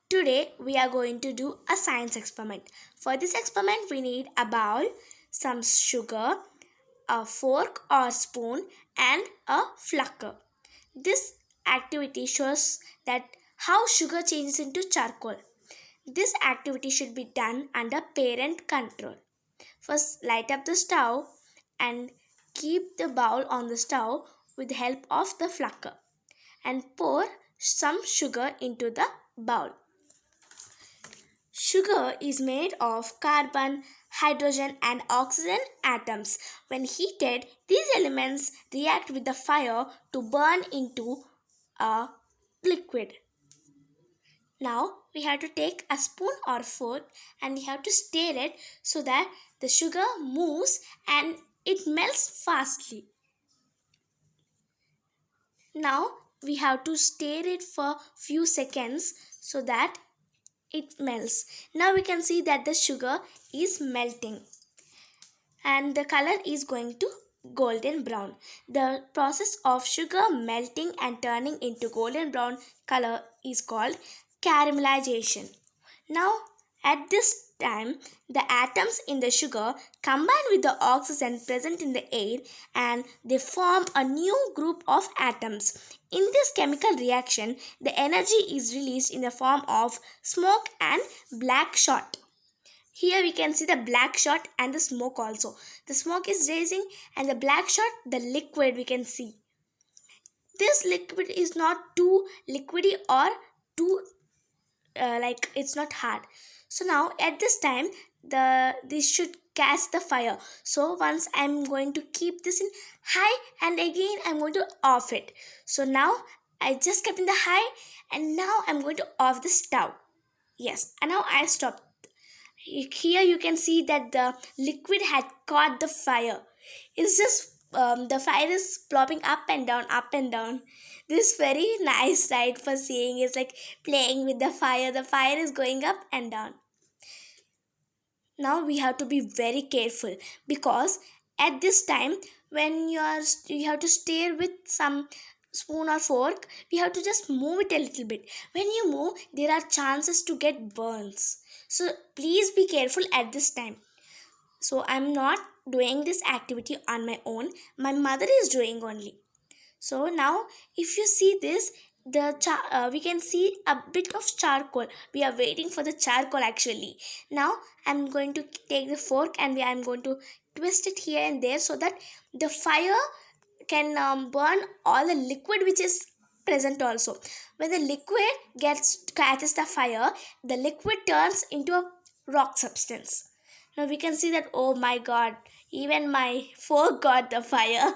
Today we are going to do a science experiment. For this experiment we need a bowl, some sugar, a fork or spoon and a flucker. This activity shows that how sugar changes into charcoal. This activity should be done under parent control. First light up the stove and keep the bowl on the stove with the help of the flucker and pour some sugar into the bowl. Sugar is made of carbon, hydrogen, and oxygen atoms. When heated, these elements react with the fire to burn into a liquid. Now we have to take a spoon or fork and we have to stir it so that the sugar moves and it melts fastly. Now we have to stir it for few seconds so that it melts. Now we can see that the sugar is melting and the color is going to golden brown. The process of sugar melting and turning into golden brown color is called caramelization. Now at this time the atoms in the sugar combine with the oxygen present in the air and they form a new group of atoms. In this chemical reaction, the energy is released in the form of smoke and black shot. Here we can see the black shot and the smoke also. The smoke is rising and the black shot, the liquid we can see. This liquid is not too liquidy or too like it's not hard. So now at this time this should catch the fire. So once I'm going to keep this in high and again I'm going to off it. So now I just kept in the high and now I'm going to off the stove. Yes, and now I stopped. Here you can see that the liquid had caught the fire. It's just the fire is plopping up and down, up and down. This very nice, right, for seeing. It's like playing with the fire. The fire is going up and down. Now we have to be very careful because at this time when you have to stir with some spoon or fork, we have to just move it a little bit. When you move, there are chances to get burns. So please be careful at this time. So I'm not doing this activity on my own. My mother is doing only. So now if you see this, we can see a bit of charcoal. We are waiting for the charcoal actually. Now I'm going to take the fork and I'm going to twist it here and there so that the fire can burn all the liquid which is present also. When the liquid catches the fire, the liquid turns into a rock substance. Now we can see that, oh my god, even my fork got the fire.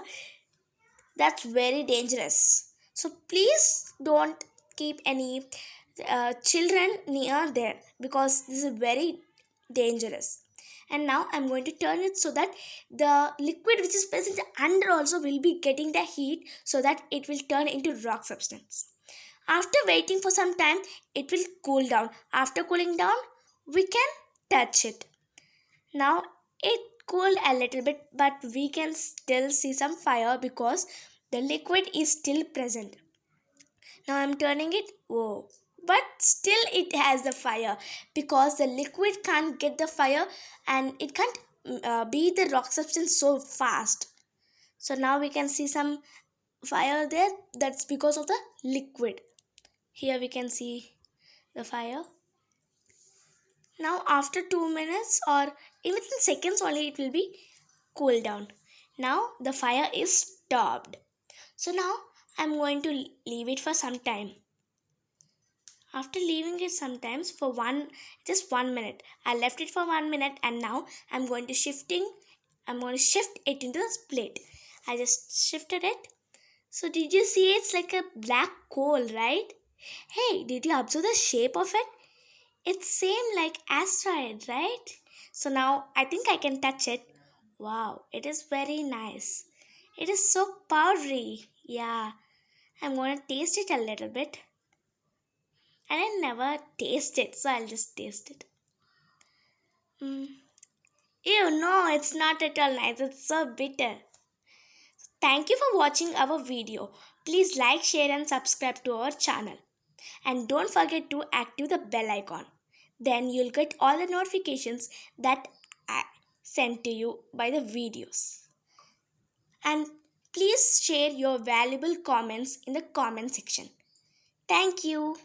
That's very dangerous. So please don't keep any children near there because this is very dangerous. And now I'm going to turn it so that the liquid which is present under also will be getting the heat so that it will turn into rock substance. After waiting for some time, it will cool down. After cooling down, we can touch it. Now it cooled a little bit, but we can still see some fire because the liquid is still present. Now I'm turning it. Whoa. But still it has the fire because the liquid can't get the fire and it can't be the rock substance so fast. So now we can see some fire there. That's because of the liquid. Here we can see the fire. Now after 2 minutes or even in seconds only it will be cool down. Now the fire is stopped. So now I'm going to leave it for some time. After leaving it sometimes for just 1 minute, I left it for 1 minute and now I'm going to shift it into the plate. I just shifted it. So did you see it's like a black coal, right? Hey, did you observe the shape of it? It's same like asteroid, right? So now I think I can touch it. Wow, it is very nice. It is so powdery. Yeah, I'm going to taste it a little bit. And I never taste it, so I'll just taste it. Ew, no, it's not at all nice. It's so bitter. Thank you for watching our video. Please like, share and subscribe to our channel. And don't forget to active the bell icon. Then you'll get all the notifications that I sent to you by the videos. And please share your valuable comments in the comment section. Thank you.